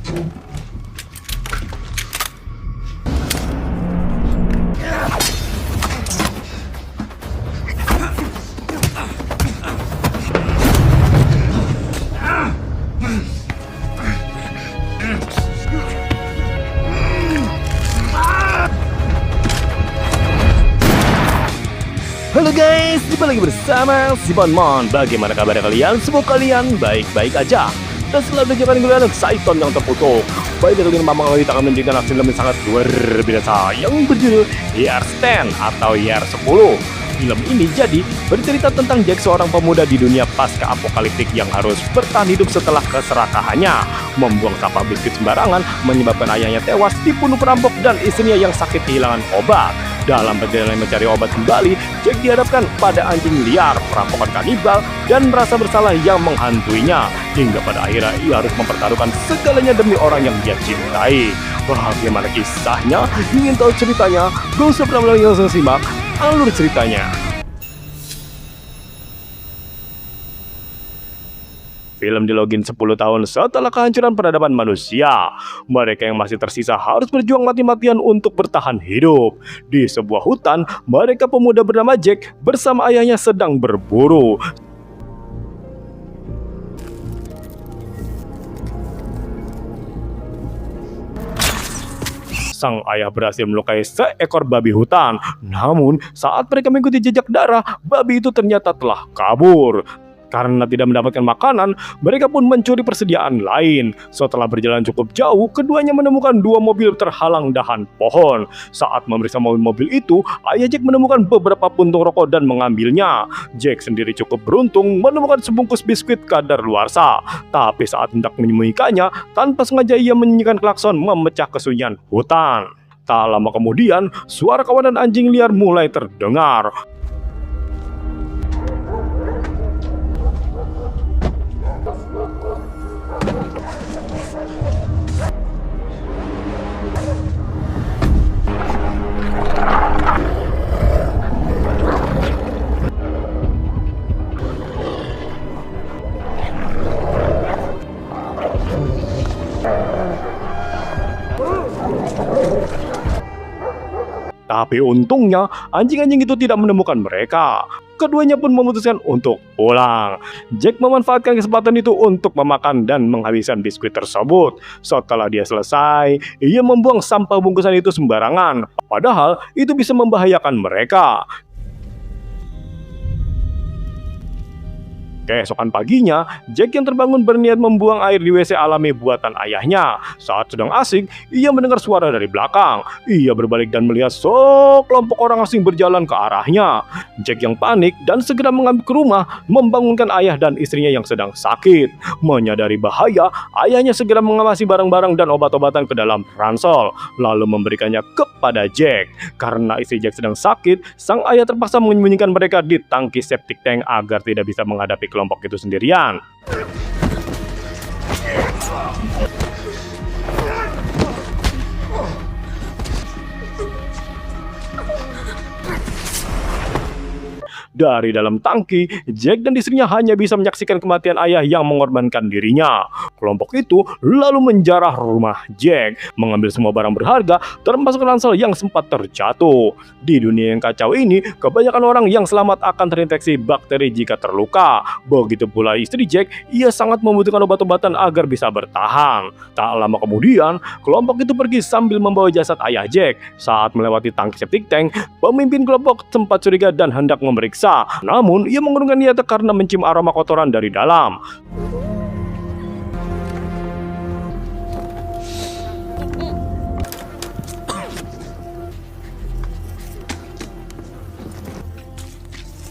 Halo guys, jumpa lagi bersama si Bonmon. Bagaimana kabar kalian? Semoga kalian baik-baik aja. Dan selalu jangan kalian Saiton yang terkutuk. Baik dari Mamang Loli akan menunjukkan aksi film yang sangat luar biasa yang berjudul YR Stand atau YR 10. Film ini jadi bercerita tentang Jack, seorang pemuda di dunia pasca apokaliptik yang harus bertahan hidup setelah keserakahannya, membuang sampah biskuit sembarangan, menyebabkan ayahnya tewas dibunuh perampok dan istrinya yang sakit kehilangan obat. Dalam perjalanan mencari obat kembali, Jack dihadapkan pada anjing liar, perampokan kanibal, dan merasa bersalah yang menghantuinya. Hingga pada akhirnya ia harus mempertaruhkan segalanya demi orang yang dia cintai. Bagaimana kisahnya? Ingin tahu ceritanya? Gak usah pernah langsung simak alur ceritanya. Film di login 10 tahun setelah kehancuran peradaban manusia. Mereka yang masih tersisa harus berjuang mati-matian untuk bertahan hidup. Di sebuah hutan, mereka pemuda bernama Jack bersama ayahnya sedang berburu. Sang ayah berhasil melukai seekor babi hutan. Namun, saat mereka mengikuti jejak darah, babi itu ternyata telah kabur. Karena tidak mendapatkan makanan, mereka pun mencuri persediaan lain. Setelah berjalan cukup jauh, keduanya menemukan dua mobil terhalang dahan pohon. Saat memeriksa mobil-mobil itu, ayah Jack menemukan beberapa puntung rokok dan mengambilnya. Jack sendiri cukup beruntung menemukan sebungkus biskuit kadaluarsa. Tapi saat hendak menyembunyikannya, tanpa sengaja ia menyanyikan klakson memecah kesunyian hutan. Tak lama kemudian, suara kawanan anjing liar mulai terdengar. Tapi untungnya, anjing-anjing itu tidak menemukan mereka. Keduanya pun memutuskan untuk pulang. Jack memanfaatkan kesempatan itu untuk memakan dan menghabiskan biskuit tersebut. Setelah dia selesai, ia membuang sampah bungkusan itu sembarangan. Padahal itu bisa membahayakan mereka. Keesokan paginya, Jack yang terbangun berniat membuang air di WC alami buatan ayahnya. Saat sedang asik, ia mendengar suara dari belakang. Ia berbalik dan melihat sekelompok orang asing berjalan ke arahnya. Jack yang panik dan segera mengambil ke rumah, membangunkan ayah dan istrinya yang sedang sakit. Menyadari bahaya, ayahnya segera mengamasi barang-barang dan obat-obatan ke dalam ransel, lalu memberikannya kepada Jack. Karena istri Jack sedang sakit, sang ayah terpaksa menyembunyikan mereka di tangki septic tank agar tidak bisa menghadapi kelompok itu sendirian. Dari dalam tangki, Jack dan istrinya hanya bisa menyaksikan kematian ayah yang mengorbankan dirinya. Kelompok itu lalu menjarah rumah Jack, mengambil semua barang berharga, termasuk ransel yang sempat terjatuh. Di dunia yang kacau ini, kebanyakan orang yang selamat akan terinfeksi bakteri jika terluka. Begitu pula istri Jack, ia sangat membutuhkan obat-obatan agar bisa bertahan. Tak lama kemudian, kelompok itu pergi sambil membawa jasad ayah Jack. Saat melewati tangki septic tank, pemimpin kelompok sempat curiga dan hendak memeriksa. Namun, ia mengurungkan niatnya karena mencium aroma kotoran dari dalam.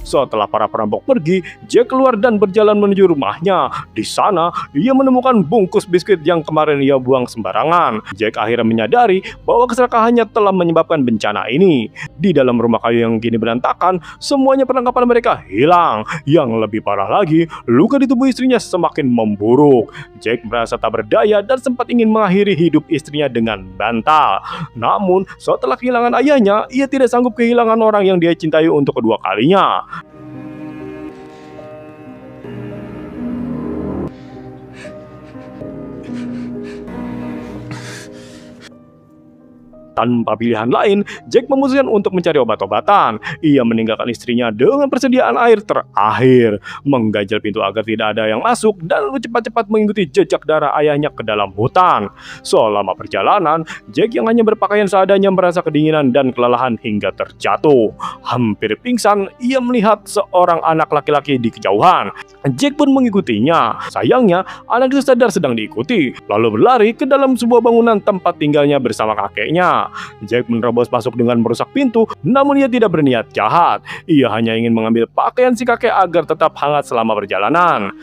Setelah para perampok pergi, Jack keluar dan berjalan menuju rumahnya. Di sana, ia menemukan bungkus biskuit yang kemarin ia buang sembarangan. Jack akhirnya menyadari bahwa keserakahannya telah menyebabkan bencana ini. Di dalam rumah kayu yang kini berantakan, semuanya perlengkapan mereka hilang. Yang lebih parah lagi, luka di tubuh istrinya semakin memburuk. Jack merasa tak berdaya dan sempat ingin mengakhiri hidup istrinya dengan bantal. Namun, setelah kehilangan ayahnya, ia tidak sanggup kehilangan orang yang dia cintai untuk kedua kalinya. Tanpa pilihan lain, Jack memutuskan untuk mencari obat-obatan. Ia meninggalkan istrinya dengan persediaan air terakhir, mengganjal pintu agar tidak ada yang masuk, dan lalu cepat-cepat mengikuti jejak darah ayahnya ke dalam hutan. Selama perjalanan, Jack yang hanya berpakaian seadanya merasa kedinginan dan kelelahan hingga terjatuh. Hampir pingsan, ia melihat seorang anak laki-laki di kejauhan. Jack pun mengikutinya. Sayangnya, anak itu sadar sedang diikuti, lalu berlari ke dalam sebuah bangunan tempat tinggalnya bersama kakeknya. Jack menerobos masuk dengan merusak pintu, namun ia tidak berniat jahat. Ia hanya ingin mengambil pakaian si kakek agar tetap hangat selama perjalanan.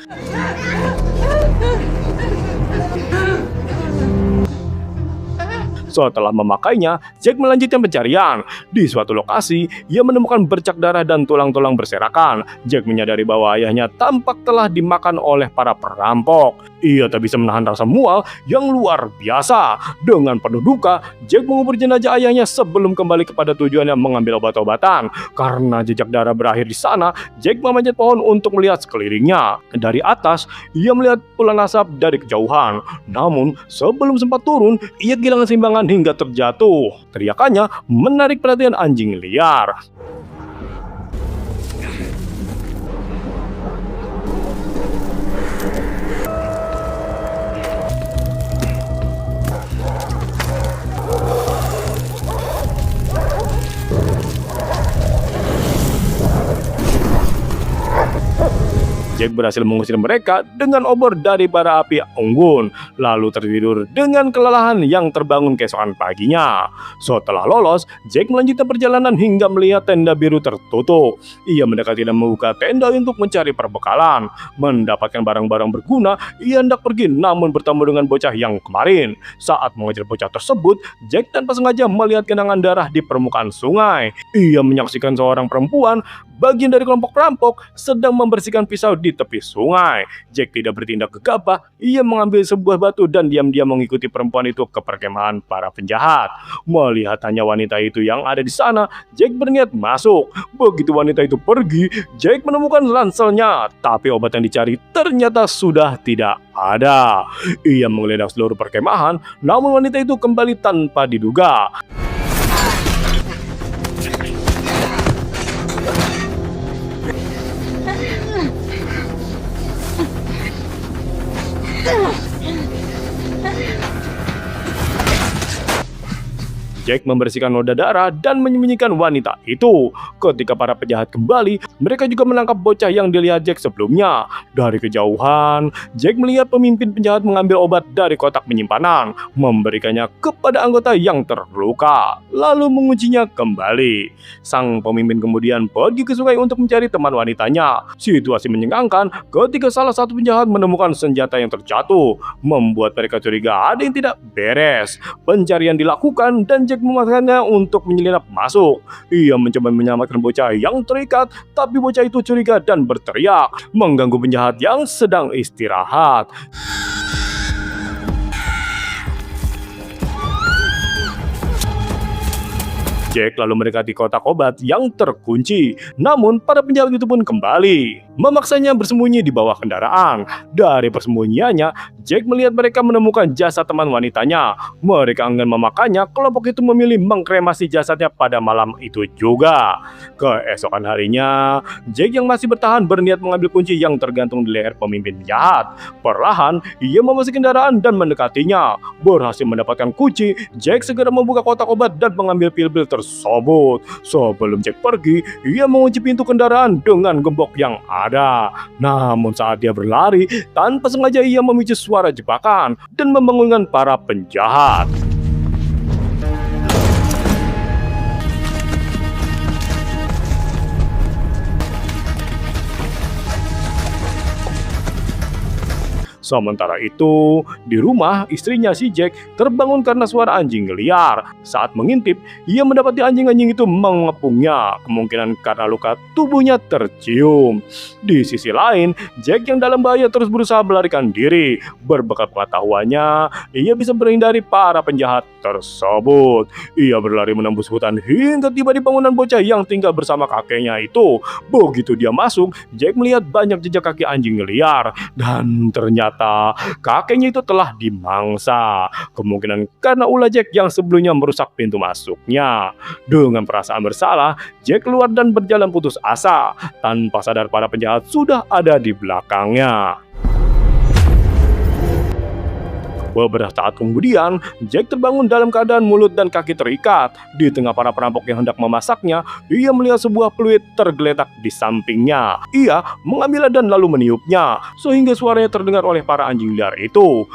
Setelah memakainya, Jack melanjutkan pencarian. Di suatu lokasi, ia menemukan bercak darah dan tulang-tulang berserakan. Jack menyadari bahwa ayahnya tampak telah dimakan oleh para perampok. Ia tak bisa menahan rasa mual yang luar biasa. Dengan penuh duka, Jack mengubur jenazah ayahnya sebelum kembali kepada tujuannya mengambil obat-obatan. Karena jejak darah berakhir di sana, Jack memanjat pohon untuk melihat sekelilingnya. Dari atas, ia melihat pulan asap dari kejauhan. Namun, sebelum sempat turun, ia kehilangan seimbangan hingga terjatuh. Teriakannya menarik perhatian anjing liar. Jack berhasil mengusir mereka dengan obor dari bara api unggun, lalu tertidur dengan kelelahan yang terbangun keesokan paginya. Setelah lolos, Jack melanjutkan perjalanan hingga melihat tenda biru tertutup. Ia mendekati dan membuka tenda untuk mencari perbekalan. Mendapatkan barang-barang berguna, ia hendak pergi namun bertemu dengan bocah yang kemarin. Saat mengejar bocah tersebut, Jack tanpa sengaja melihat genangan darah di permukaan sungai. Ia menyaksikan seorang perempuan, bagian dari kelompok perampok, sedang membersihkan pisau di tepi sungai. Jack tidak bertindak gegabah, ia mengambil sebuah batu dan diam-diam mengikuti perempuan itu ke perkemahan para penjahat. Melihat hanya wanita itu yang ada di sana, Jack berniat masuk. Begitu wanita itu pergi, Jack menemukan ranselnya, tapi obat yang dicari ternyata sudah tidak ada. Ia menggeledah seluruh perkemahan, namun wanita itu kembali tanpa diduga. Jack membersihkan noda darah dan menyembunyikan wanita itu. Ketika para penjahat kembali, mereka juga menangkap bocah yang dilihat Jack sebelumnya. Dari kejauhan, Jack melihat pemimpin penjahat mengambil obat dari kotak penyimpanan, memberikannya kepada anggota yang terluka, lalu menguncinya kembali. Sang pemimpin kemudian pergi ke sungai untuk mencari teman wanitanya. Situasi mencengangkan ketika salah satu penjahat menemukan senjata yang terjatuh, membuat mereka curiga ada yang tidak beres. Pencarian dilakukan dan Jack memaksakannya untuk menyelinap masuk. Ia mencoba menyelamatkan bocah yang terikat, tapi bocah itu curiga dan berteriak, mengganggu penjahat yang sedang istirahat. Jack lalu mendekati kotak obat yang terkunci. Namun, para penjahat itu pun kembali, memaksanya bersembunyi di bawah kendaraan. Dari persembunyiannya, Jack melihat mereka menemukan jasad teman wanitanya. Mereka enggan memakannya, kelompok itu memilih mengkremasi jasadnya pada malam itu juga. Keesokan harinya, Jack yang masih bertahan berniat mengambil kunci yang tergantung di leher pemimpin penjahat. Perlahan, ia memasuki kendaraan dan mendekatinya. Berhasil mendapatkan kunci, Jack segera membuka kotak obat dan mengambil pil-pil tersebut. Sebelum Jack pergi, ia mengunci pintu kendaraan dengan gembok yang ada. Namun saat dia berlari, tanpa sengaja ia memicu suara jebakan dan membangunkan para penjahat. Sementara itu, di rumah istrinya si Jack terbangun karena suara anjing liar. Saat mengintip, ia mendapati anjing-anjing itu mengepungnya, kemungkinan karena luka tubuhnya tercium. Di sisi lain, Jack yang dalam bahaya terus berusaha melarikan diri. Berbekal pengetahuannya, ia bisa menghindari para penjahat tersebut. Ia berlari menembus hutan hingga tiba di bangunan bocah yang tinggal bersama kakeknya itu. Begitu dia masuk, Jack melihat banyak jejak kaki anjing liar dan ternyata kakeknya itu telah dimangsa. Kemungkinan karena ulah Jack yang sebelumnya merusak pintu masuknya. Dengan perasaan bersalah, Jack keluar dan berjalan putus asa tanpa sadar para penjahat sudah ada di belakangnya. Beberapa saat kemudian, Jack terbangun dalam keadaan mulut dan kaki terikat. Di tengah para perampok yang hendak memasaknya, ia melihat sebuah peluit tergeletak di sampingnya. Ia mengambilnya dan lalu meniupnya, sehingga suaranya terdengar oleh para anjing liar itu.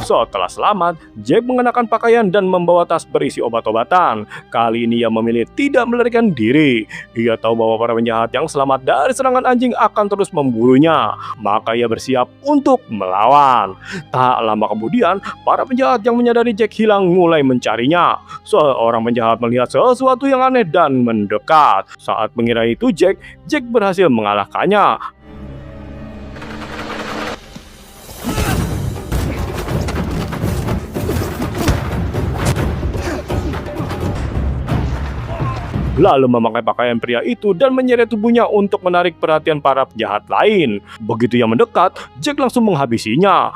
Setelah selamat, Jack mengenakan pakaian dan membawa tas berisi obat-obatan. Kali ini ia memilih tidak melarikan diri. Ia tahu bahwa para penjahat yang selamat dari serangan anjing akan terus memburunya. Maka ia bersiap untuk melawan. Tak lama kemudian, para penjahat yang menyadari Jack hilang mulai mencarinya. Seorang penjahat melihat sesuatu yang aneh dan mendekat. Saat mengira itu Jack berhasil mengalahkannya. Lalu memakai pakaian pria itu dan menyeret tubuhnya untuk menarik perhatian para penjahat lain. Begitu ia mendekat, Jack langsung menghabisinya.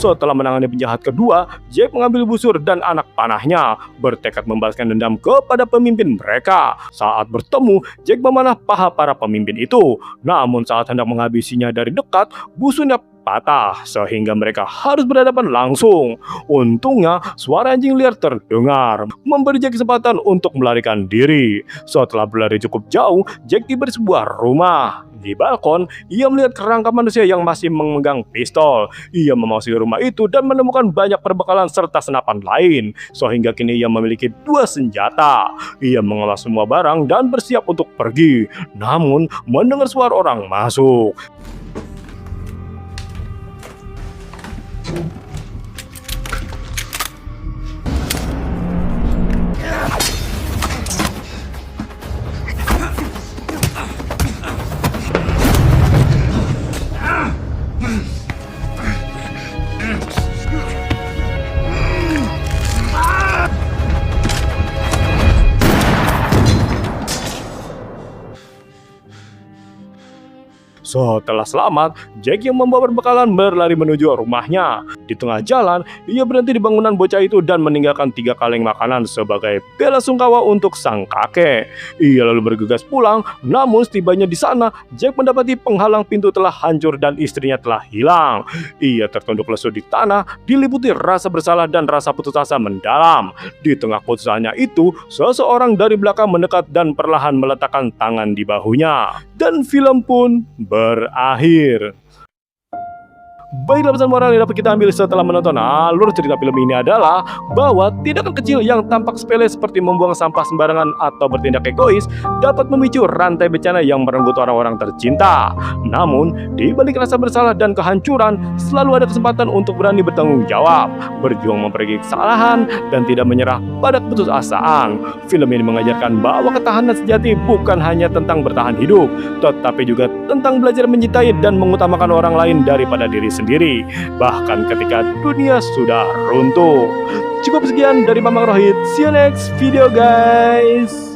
Setelah menangani penjahat kedua, Jack mengambil busur dan anak panahnya, bertekad membalaskan dendam kepada pemimpin mereka. Saat bertemu, Jack memanah paha para pemimpin itu. Namun saat hendak menghabisinya dari dekat, busurnya patah sehingga mereka harus berhadapan langsung. Untungnya suara anjing liar terdengar, memberi Jack kesempatan untuk melarikan diri. Setelah berlari cukup jauh, Jack tiba di sebuah rumah. Di balkon, ia melihat kerangka manusia yang masih memegang pistol. Ia memasuki rumah itu dan menemukan banyak perbekalan serta senapan lain, sehingga kini ia memiliki 2 senjata. Ia mengolah semua barang dan bersiap untuk pergi. Namun, mendengar suara orang masuk. Setelah selamat, Jack yang membawa perbekalan berlari menuju rumahnya. Di tengah jalan, ia berhenti di bangunan bocah itu dan meninggalkan 3 kaleng makanan sebagai bela sungkawa untuk sang kakek. Ia lalu bergegas pulang, namun setibanya di sana, Jack mendapati penghalang pintu telah hancur dan istrinya telah hilang. Ia tertunduk lesu di tanah, diliputi rasa bersalah dan rasa putus asa mendalam. Di tengah putusannya itu, seseorang dari belakang mendekat dan perlahan meletakkan tangan di bahunya. Dan film pun berakhir. Baiklah, pesan moral yang dapat kita ambil setelah menonton alur cerita film ini adalah bahwa tindakan kecil yang tampak sepele seperti membuang sampah sembarangan atau bertindak egois dapat memicu rantai bencana yang merenggut orang-orang tercinta. Namun, di balik rasa bersalah dan kehancuran, selalu ada kesempatan untuk berani bertanggung jawab, berjuang memperbaiki kesalahan, dan tidak menyerah pada keputusasaan. Film ini mengajarkan bahwa ketahanan sejati bukan hanya tentang bertahan hidup, tetapi juga tentang belajar mencintai dan mengutamakan orang lain daripada diri sendiri, bahkan ketika dunia sudah runtuh. Cukup sekian dari Mamang Rohit. See you next video, guys.